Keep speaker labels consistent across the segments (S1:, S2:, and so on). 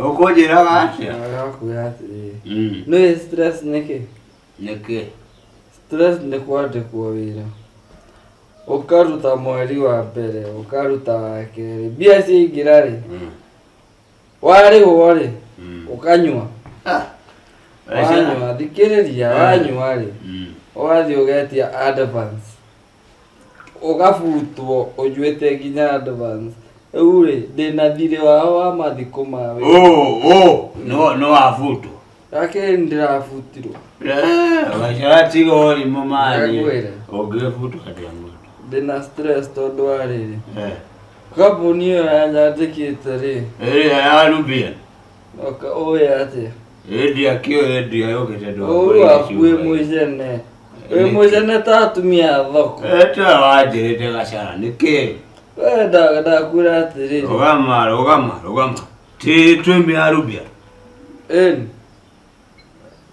S1: Ukoje raga atia?
S2: No stress neke.
S1: Neke.
S2: Stress ni kwandĩkwo wĩra. Ũkaruta mweri wa mbere, ũkaruta wa kerĩ. Mbia ciaingĩra rĩ. Warĩhwo rĩ. Ũkanyua. Wanyua thikĩrĩria wanyua rĩ. Ũgathiĩ ũgetia advance. Ũgabutwo ũnjuĩte nginya advance. Rĩu rĩ ndĩna thirĩ wao wa mathikũ ma wĩra.
S1: No afutwo.
S2: Rake ndĩrabutirwo.
S1: Wachara tigo limo mali. Ogefutwo kati ya mtu.
S2: Ndĩna stress tondũ wa rĩrĩ. Kambuni ĩyo yanjandĩkĩte rĩ.
S1: Ya Rubia.
S2: Oya atĩa.
S1: Endia yokete ndo.
S2: Wĩ mũicene. Wĩ mũicene ta atumia thoko.
S1: Eta wajirete gacara nĩkĩ?
S2: Ndakwĩra atĩrĩrĩ.
S1: Rũgama. Twĩmĩ ya Rubia.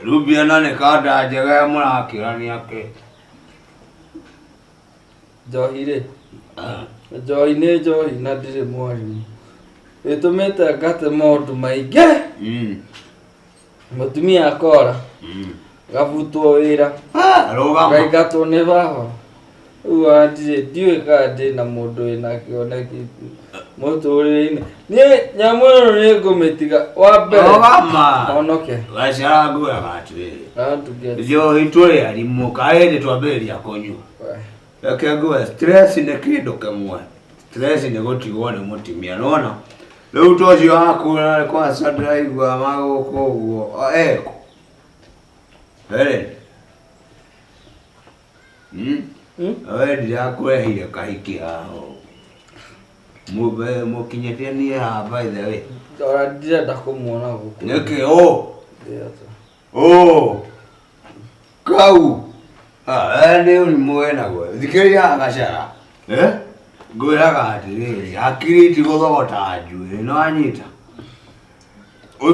S1: Rubia nane kada njega ya mũrakĩrania ke.
S2: Njohi rĩ. Njohi nĩ njohi na ndirĩ mwarimũ. Ĩtũmĩte ngate maũndũ maingĩ. Mũtumia akora. Gabutwo wĩra.
S1: Rũgama.
S2: Ngaingatwo nĩ baba. Rĩu ndiũĩ kana ndĩ na mũndũ wĩna kĩoneki mũtũrĩre-inĩ. Niĩ nyamũ ĩno nĩngũmĩtiga wa mbere.
S1: Rũgama.
S2: Onoke.
S1: Gacara nguoyaga atĩrĩrĩ. Njohi tũrĩ arimũ kaĩ twambĩrĩria kũnyua. Reke nguoya stress nĩ kĩndũ kĩmwe. Stress nĩ gũtigwo nĩ mũtumia nona. Rĩu tocio wakũra kwa sadраigua magũkũ ũguo. Eko. Helen. Awe ndirakũrehire kahiki hao. Mũkinyĩtie niĩ haha by the way.
S2: Ora ndirenda kũmuona gũkũ.
S1: Nĩkĩ Kau. Nĩ ũrimũ wĩnaguo. Thikĩrĩria Gacara. Ngwĩraga atĩrĩrĩ, hakiri itigũthogota njuĩrĩ nĩwanyita.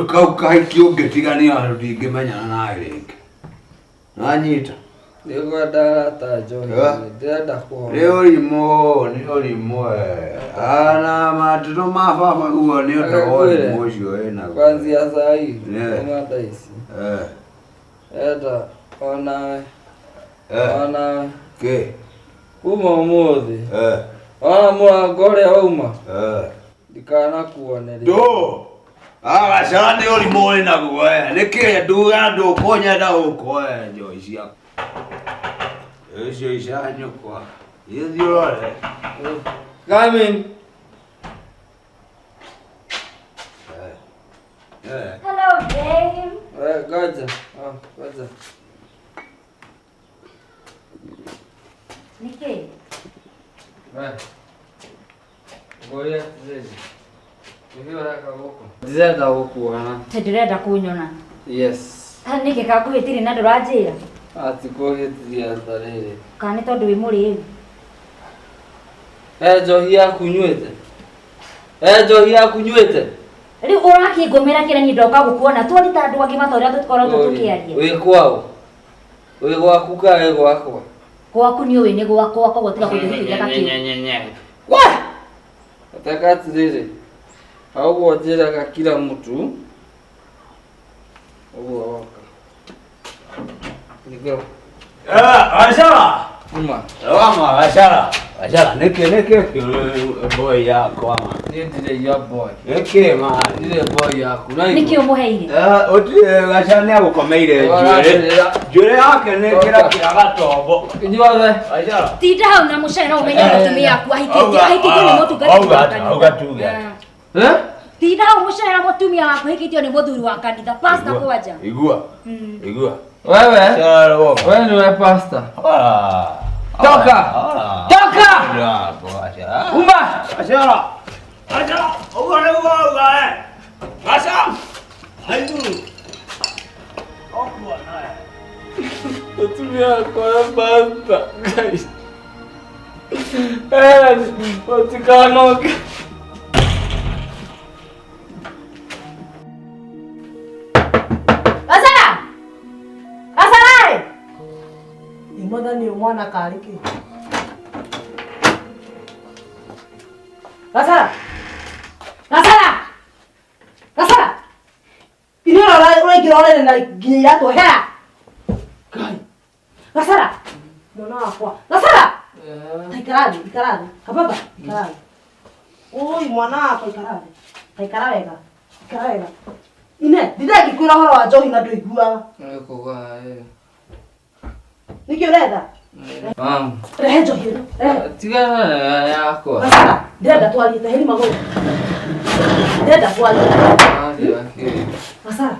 S1: Kau kahiki ũngĩtigania ndingĩmenyana nawe rĩngĩ. Nĩwanyita.
S2: Nĩngwenda ta njohi ndĩrenda kũhona.
S1: Nĩ ũrimũ na matũtũ ma baba guo nĩ ũndũ wa ũrimũ ũcio wĩnaguo.
S2: Kwanzia saa hii kama thaa ici. Enda onawe.
S1: Kĩ?
S2: Kuma ũmũthĩ. Ona mũrango ũrĩa wauma. Ndikanakuone rĩngĩ.
S1: Gacara nĩ ũrimũ wĩnaguo nĩkĩ nduga ndũkũnyenda gũkũ njohi ciaku. Icio icanyũkwa. Gĩthiĩ ũrore.
S2: Come in.
S3: Hello, babe.
S2: Goja. Goja.
S3: Niki?
S2: Ngoja tuzeze. Nĩũraka gũkũ. Ndĩrenda gũkuona.
S3: Ndĩrenda kũnyona.
S2: Yes.
S3: Nĩkĩ kakũhĩtire na ndũranjĩra?
S2: Atikũhĩtithia atĩrĩrĩ.
S3: Kana nĩ tondũ wĩ mũrĩu?
S2: Njohi yaku nyuĩte. Njohi yaku nyuĩte.
S3: Rĩu ũrakĩngũmĩra kĩrĩa niĩ ndoka gũkuona. Tũrĩ ta andũ angĩ matha ũrĩa tũkoretwo tũkĩaria.
S2: Wĩ kwao. Wĩ gwaku ka wĩ gwakwa.
S3: Gwaku nĩ ũĩ nĩ gwakwa koguo tiga kũnjũhĩria gakĩ.
S2: Nataka atĩrĩrĩ. Hauguo njĩraga kila mtu. Ũguo woka. Nĩguo.
S1: Gacara.
S2: Uma.
S1: Rũgama Gacara. Gacara nĩkĩ boy yakwa ma.
S2: Niĩ ndirĩ your boy.
S1: Nĩkĩ ma.
S2: Ndirĩ boy yaku.
S3: Nĩkĩ ũmũheire?
S1: Gacara nĩagũkomeire njuĩrĩ yake nĩ kĩra gatombo.
S2: Inyuothe.
S1: Gacara.
S3: Tinda hau na mũcere ũmenye mũtumia waku ahikĩtio nĩ mũtungati.
S1: Auga tuge.
S3: Tinda hau mũcere mũtumia waku ahikĩtio nĩ mũthuri wa kanitha. Pastor kwanja.
S1: Igua.
S2: Wewe niwe pastor. Toka! Toka! Uma!
S1: Gacara. Uga Gacara. Haidu. Okwa naye.
S2: Natumia kwa pastor. Guys. Watikanoke.
S4: Mother ni mwana kariki. Gacara. ngirorere na nginya to hera kai Gasara mwana wakwa Gasara Taikarathi kababa ikarathi oi mwana wakwa ikarathi taikara wega ine nditheki kwira horo wa njohi na nduiguaga
S2: kuga
S4: niki urenda rehe njohi ino
S2: tigana yakwa
S4: Gasara ndenda twarie tahiri maguru ndenda twarie Gasara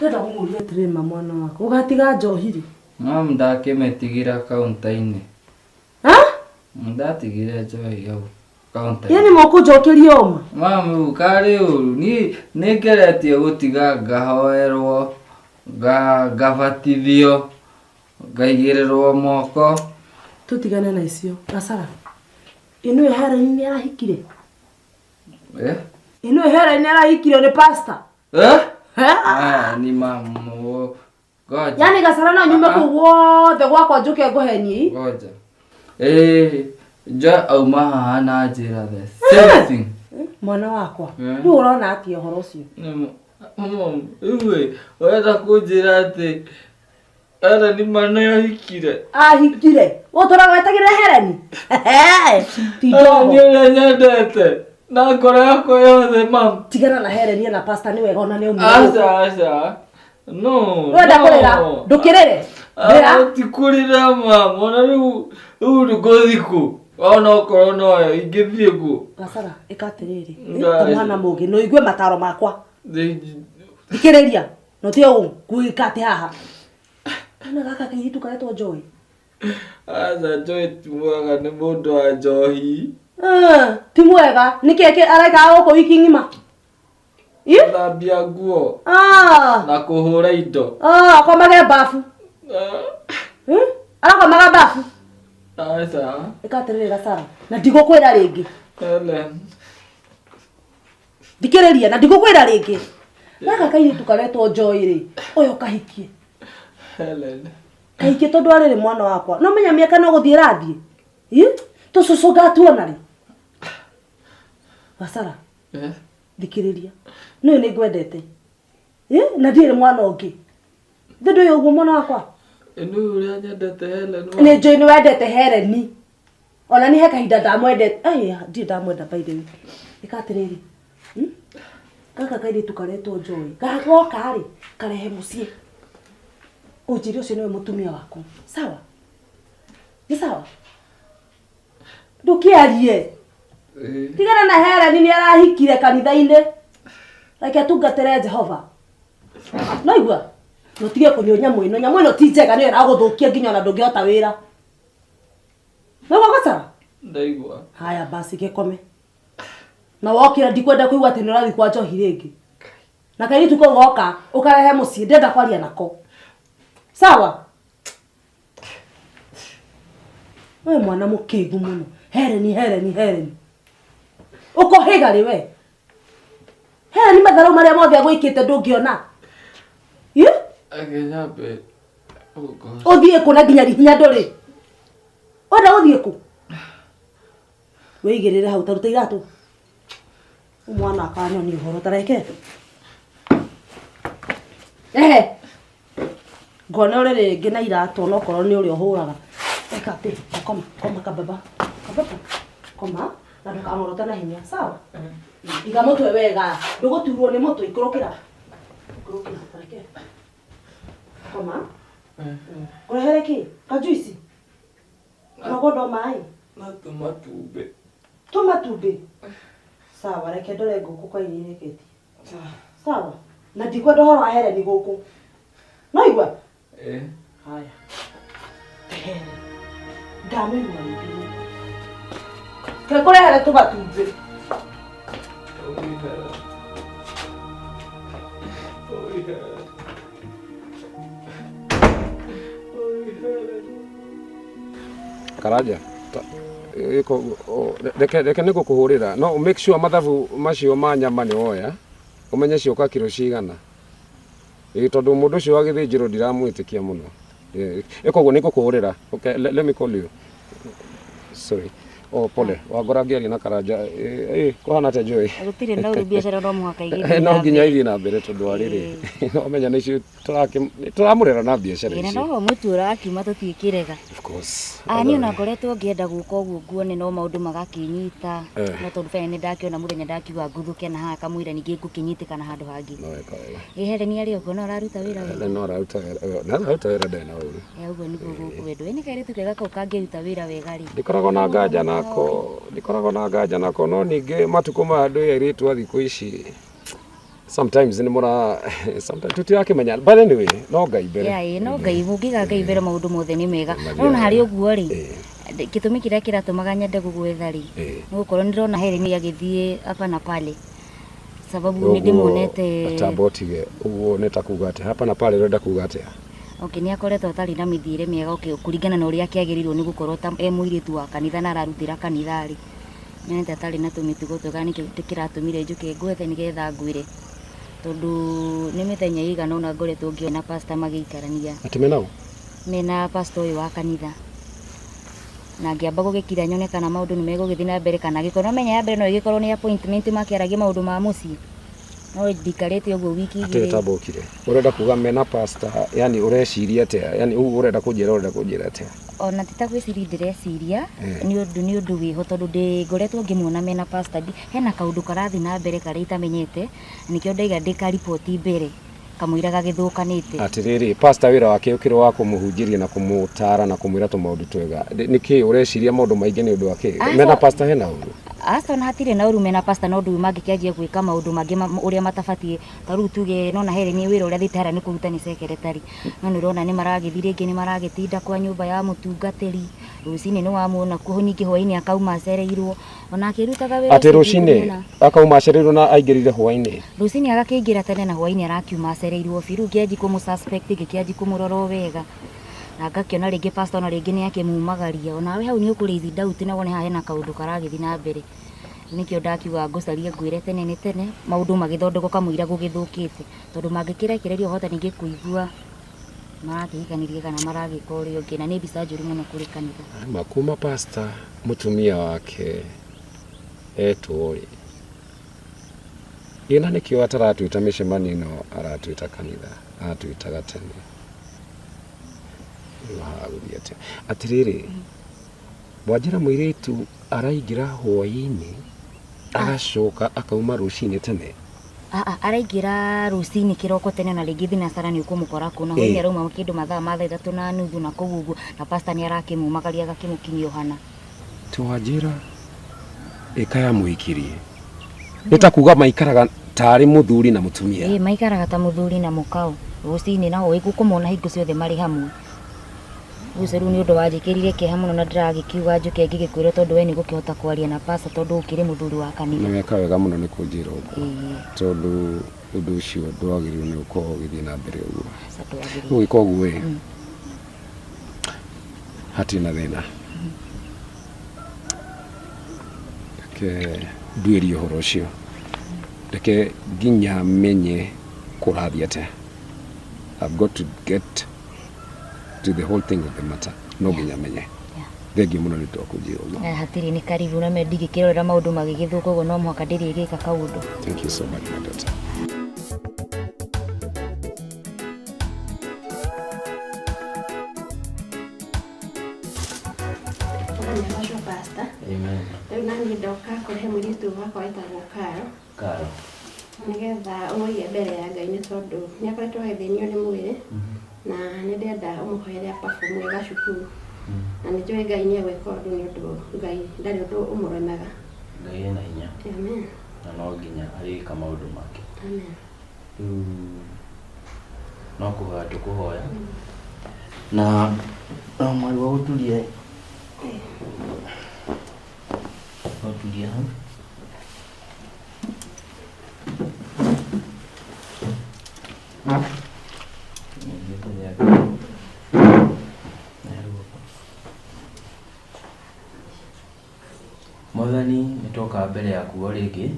S4: ndenda kumuria trema mwana wakwa ugatiga njohi ri
S2: ndakimetigira kaunta-ini ndatigire njohi hau kaunta.
S4: Yani moko njokeria oma
S2: mamu kari uru ni ngeretie gutiga ngahoerwo ngabatithio ngaigirirwo moko
S4: tutigane na icio Gasara ino ehera ni arahikire ino ehera ni arahikire ni pastor
S2: ni mamu goja
S4: yani Gasara na nyume ku wothe gwakwa njuke nguhenie
S2: goja ja au maha na njira the same thing
S4: mwana wakwa ndu urona ati horo ucio
S2: iwe wenda kunjira ati ara ni mana ahikire
S4: utura wetagire hereni
S2: ni uria nyendete na ngoro yakwa yothe mam
S4: tigana na hereni na pastor ni wega ona ni umwe
S2: aca no
S4: wenda kurira ndukirire
S2: tikurira mam ona riu ngothiku ona okoro no ingithie ku
S4: Gasara ikatiriri mwana mugi no igue mataro makwa thikiriria no tio kuikate haha ana gaka kiitu karetwo njohi
S2: aza njohi timwega ni mundu wa njohi
S4: ti mwega nikeke araika goko wiki ngima
S2: thambia nguo na kuhura indo
S4: akomage bafu arakomaga bafu
S2: aca
S4: ikatiriri Gasara na ndigukwira ringi
S2: Helen
S4: thikiriria na ndigukwira ringi gaka kairitu karetwo njohi ri uyo kahikie
S2: Helen
S4: kahikie tondu ariri mwana wakwa no menya miaka no guthie rathie tucucu ngatuona ri Gasara thikiriria no ni ngwendete na ndire mwana ungi ndu yo guo mwana wakwa
S2: inu uria nyendete Helen
S4: ni njoi ni wendete Heleni ona ni he kahinda ndamwendete ndi ndamwenda by the way ikatiriri kaka kairitu karetwo njohi gagoka ri karehe mucie unjiri ucio niwe mutumia waku sawa ni sawa ndukiarie tigana na Heleni ni arahikire kanitha-ini reke tungatire Jehova no igua no tige kunyonya nyamũ ĩno ti njega nĩ ĩragũthũkia nginya ona ndũngĩhota wĩra no Gasara
S2: ndaigua
S4: haya basi gĩkome na wokĩra ndikwenda kũigua atĩ nĩ ũrathiĩ kwa njohi rĩngĩ na kairitu kau goka ũkarehe mũciĩ ndenda kwaria nako sawa we mwana mũkĩgu mũno Heleni ũkohĩga rĩ we Heleni matharũ marĩa mothe agwĩkĩte ndũngĩona
S2: agenyambe
S4: uthie ku na nginya hinya nduri wenda uthie ku weigirire hau taruta iratu mwana akanyo ni horo tareke ngona uri ringi na iratu no korwo ni uri ohuraga eka te koma kababa koma na ndukamurota na hinya sawa iga mutwe wega nduguturwo ni mutwe ikurukira tareke koma kurehere ki kajuisi magondo mai
S2: na
S4: tumatumbe sawa reke ndore nguku kwa iria keti sawa na ndikwenda horo ahere ni guku no igwa haya ndamwigua nginya ke kurehere tumatumbe
S5: Karaja reke nä gå kå hå rä ra no make sure mathabu macio ma nyama nä woya å menye cioka kiro cigana tondå må ndå å cio wa gä thä njä ro ndiramwä tä kia må no koguo nä ngå kå hå rä ra let me call you sorry pole wagora ngeria na karanja kuhana te njui
S3: gutire na uri biacara no muhaka igithie
S5: no nginya ithi na mbere tondu ariri no menya ni cio turamurera na biacara ici
S3: no mutura akiuma tutiikirega
S5: of course
S3: ani ona ngoretwo ngienda guka uguo nguone no maundu magakinyita no tondu fene ni ndakiona muthenya ndakiuga nguthuke na haka mwira ningi ngukinyitikana handu hangi Hereni ari uguo no raruta wira wega
S5: no raruta wira ndena uru
S3: uguo niguo guku wendo ni kairitu kega kau kangiruta wira wega ri
S5: ndikoragwo na nganja nako no ningi matuko ma andu eri twathiku ici sometimes ni mura sometimes tutirakimenya but anyway no ngai mbere
S3: no ngai mungiga ngai mbere maundu mothe ni mega no hari uguo ri gitumi kiria kiratumaga nyende gugwetha ri nugukorwo ndirona Hereni agithie hapa na pale sababu ndimuonete
S5: tabotige uguo neta kuga ati hapa na pale renda kuga ati
S3: ni akoretwo atari na mithire miega kuringana na uria kiagirirwo ni gukorwo ta muiritu wa kanitha na ararutira kanitha ri nete atari na tumitugo twega ni kiratumire njuke ngwethe nigetha ngwire tondu ni mithenya igana ona ngoretwo ngiona pastor magiikarania
S5: ati menao
S3: mena pastor uyu wa kanitha na ngiamba gugikira nyone kana maundu ni megugithii na mbere kana gikorwo menya ya mbere no igikorwo ni appointment makiaragia maundu ma mucii no ndikarete uguo wiki igiri
S5: atabokire urenda kuga mena pastor yani ureciria ate yani urenda kunjira ate
S3: ona titakwiciria ndireciria ni undu wiho tondu ngoretwo ngimuona mena pastor hena kaundu karathi na mbere karia itamenyete nikio ndaiga ndikaripoti mbere kamwiraga githukanite
S5: atiriri pastor wira wake ukiro wa kumuhunjiria na kumutara na kumwira to maundu twega niki ureciria maundu maingi ni undu wake mena pastor hena undu
S3: asa na hatire na urume na pastor no ndu mangikianjia gwika maundu mangi uria matabatie taru tuge no na Hereni wira uria thitara ni kuruta ni secretary no nirona ni maragithire ingi ni maragitinda kwa nyumba ya mutungatiri rucini no wamuona kuhu ningi hwaini akauma acereirwo ona akirutaga wira
S5: ati rucini akauma acereirwo na aingirire hwaini
S3: rucini agakiingira tene na hwaini arakiuma acereirwo biru ngianji kumu suspect ngikianji kumuroro wega na ngakiona ringi pastor na ringi ni akimumagaria ona we hau ni ukurithi doubt na wone ha hena kaundu karagithi na mbere nikio ndakiuga ngucaria ngwire tene ni tene maundu magithondeko kamwira gugithukite tondu mangikirekererio hota ningi kuigua marakihikanirie kana maragika uria ungi na ni mbica njuru muno kuri kanitha
S5: makuma pastor mutumia wake etwo ri ina nikio ataratuita micemani no aratuita kanitha atuitaga tene wahaguthiate atiriri mwajira muiritu araingira hwaini agacoka akauma rucini tene
S3: araingira rucini kiroko tene na ringi thinacara ni ukumukora kuna hwaini arauma kindu mathaa ma 3:30 na kugugu na pastor ni arakimumagaria agakimukinyio hana
S5: twajira ikaya muikirie nitakuga maikaraga tari muthuri na mutumia
S3: maikaraga ta muthuri na mukao rucini na ho igukumona hingo ciothe mari hamwe Uceru ni undu wanjikirire kiha muno na ndiragikiuga njuke ngigikwira tondu we ni gukihota kwaria na pastor tondu ukiri muthuri wa kanitha
S5: ni weka wega muno ni kunjira uguo tondu undu ucio ndwagiriru ni ukorwo ugithii na mbere uguo ugika uguo hatina thina ke nduirie uhoro ucio reke nginya menye kurathia te I've got to get to the whole thing of the matter no nginya menye thengio muno ni twakunjira uguo
S3: hatiri ni karibu na medigi kirorera maundu magigithuka uguo no muhaka ndiri gika kaundu
S5: thank you so much my daughter
S2: Pastor. Amen. Rĩu nani ndoka kũrehe mũirĩtu wakwa wĩtagwo Karo. Nĩgetha ũmũige mbere ya Ngai nĩ tondũ nĩakoretwo agĩthĩnio nĩ mwĩrĩ na nĩndenda ũmũhoere perform wega cukuru. Na nĩnjũĩ Ngai nĩegwĩka ũndũ nĩ ũndũ Ngai ndarĩ ũndũ ũmũremaga.
S6: Ngai ena hinya.
S2: Amen.
S6: Na no nginya arĩka maũndũ make.
S2: Amen.
S6: No kũhoya tũkũhoya. Na mwarĩ wa gũturia Otulia hau. Mwathani nĩtwoka mbere yaku o rĩngĩ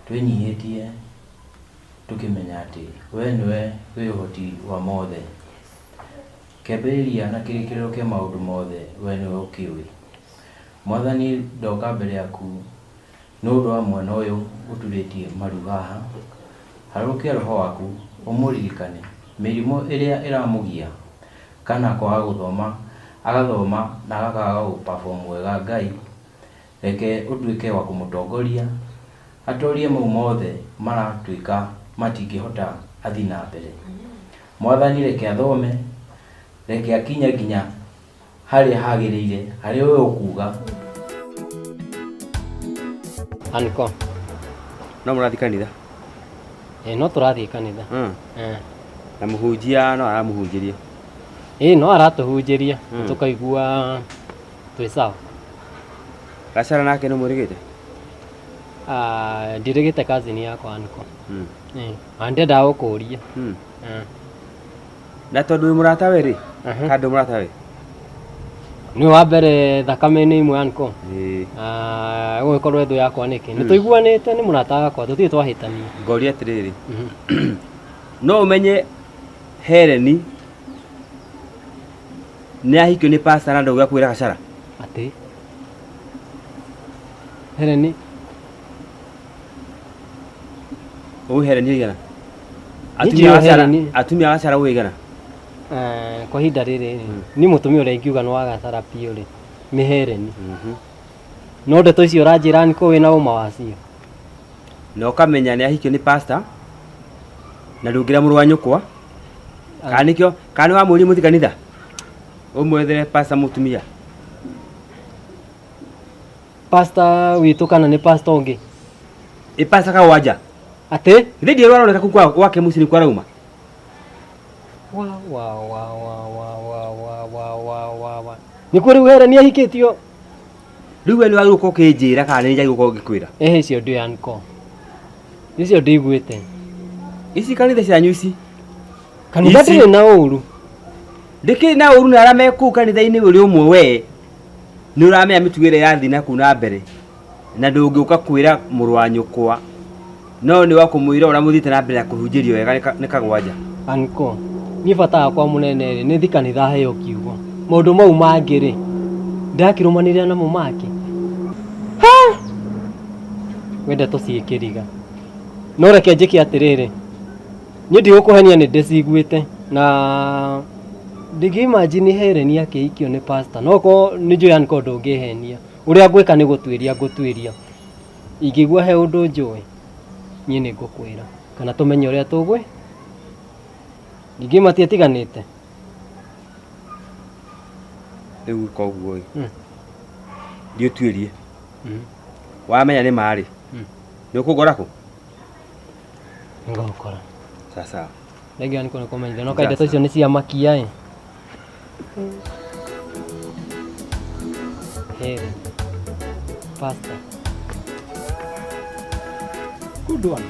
S6: twĩnyihĩtie tũkĩmenya atĩ we nĩwe wĩ ũhoti wa mothe, kĩambĩrĩria na kĩrĩkĩrĩro kĩa maũndũ mothe we nĩwe ũkĩũĩ. Mwathani ndoka mbere yaku nĩ ũndũ wa mwana ũyũ ũturĩtie maru haha. Harũkia roho waku ũmũririkane mĩrimũ ĩrĩa ĩramũgia, kana kwaga gũthoma agathoma na agaga gũ-perform wega. Ngai reke ũtuĩke wa kũmũtongoria atorie mau mothe maratuĩka matingĩhota athi na mbere. Mwathani reke athome, reke akinye nginya harĩa hagĩrĩire, harĩa we ũkuga.
S7: Anko,
S8: no mũrathi kanitha?
S7: No tũrathiĩ kanitha.
S8: Na mũhunjia no aramũhunjĩria?
S7: No aratũhunjĩria, tũkaigua twĩ sawa.
S8: Gacara nake nĩ mũrĩgĩte?
S7: Ndirĩgĩte cousin yakwa Anko. Ndendaga gũkũria.
S8: Na tondũ wĩ mũrata we rĩ, kandũ mũrata we?
S7: Nĩ wa mbere thakame-inĩ imwe Anko. Gũgĩkorwo thũ yakwa nĩkĩ? Nĩtũiguanĩte, nĩ mũrata wakwa, tũtirĩ twahĩtania.
S8: Ngoria atĩrĩrĩ, no ũmenye Helen nĩ ahikio nĩ pastor na ndauga kwĩra Gacara?
S7: Atĩ Helen
S8: ũĩ Helen igana? Atumia Gacara ũĩ igana?
S7: Kwa ihinda rĩrĩ ni mũtumia ũrĩa ingiuga nĩ wa Gacara biũ rĩ nĩ Helen. No ndeto icio ũranjĩra Anko wĩna ũma wacio?
S8: Na ũkamenya nĩ ahikio nĩ pastor na ndũngĩra mũrũ wa nyũkwa? Kana nĩkĩo, kana wa mũri mũthi kanitha ũmwethere pastor mũtumia?
S7: Pastor witũ kana nĩ pastor ũngĩ?
S8: Pastor Kawanja.
S7: Atĩ?
S8: Githĩ ndiĩ aroneka kũu gwake mũciĩ nĩ kwarauma?
S7: Nĩ kũrĩ wĩra nĩ ahikĩtio?
S8: Rĩu we nĩ wagĩrĩirwo ũkĩnjĩra kana nĩ njagĩrĩirwo gũkorwo ngĩkwĩra?
S7: Icio ndĩ Anko, icio ndĩiguĩte.
S8: Ici kanitha cianyu ici?
S7: Kanitha ndĩrĩ na ũru.
S8: Ndĩkĩrĩ na ũru na arĩa me kũu kanitha-inĩ ũrĩ ũmwe we nĩ ũramenya mĩtugĩre ya thi na kũu na mbere, na ndũngĩũka kwĩra mũrũ wa nyũkwa, no nĩ wa kũmwĩra ũrĩa mũthiĩte na mbere ya kũhunjĩrio wega nĩ Kagwanja.
S7: Anko, niĩ bata wakwa mũnene rĩ nĩ thi kanitha heo kiugo. Maũndũ mau mangĩ rĩ ndakĩrũmanĩrĩra namo make. Wenda tũciĩkĩriga. No reke njĩke atĩrĩrĩ, niĩ ndigũkũhenia nĩ ndĩciguĩte na ndingĩ-imagine Helen akĩhikio nĩ pastor. No ko nĩ njũĩ Anko ndũngĩhenia. Ũrĩa ngwĩka nĩ gũtuĩria ngũtuĩria. Ingĩigua he ũndũ njũĩ niĩ nĩ ngũkwĩra kana tũmenye ũrĩa tũgwĩ. Ningĩ matiatiganĩte.
S8: Rĩu koguo thiĩ ũtuĩrie. Wamenya nĩ marĩ nĩ ũkũngora kũ?
S7: Ngokora.
S8: Sasa
S7: Ndege Anko nĩ kũmenyithia no kaĩ ndeto icio nĩ cia makia Helen pastor.
S5: Good one.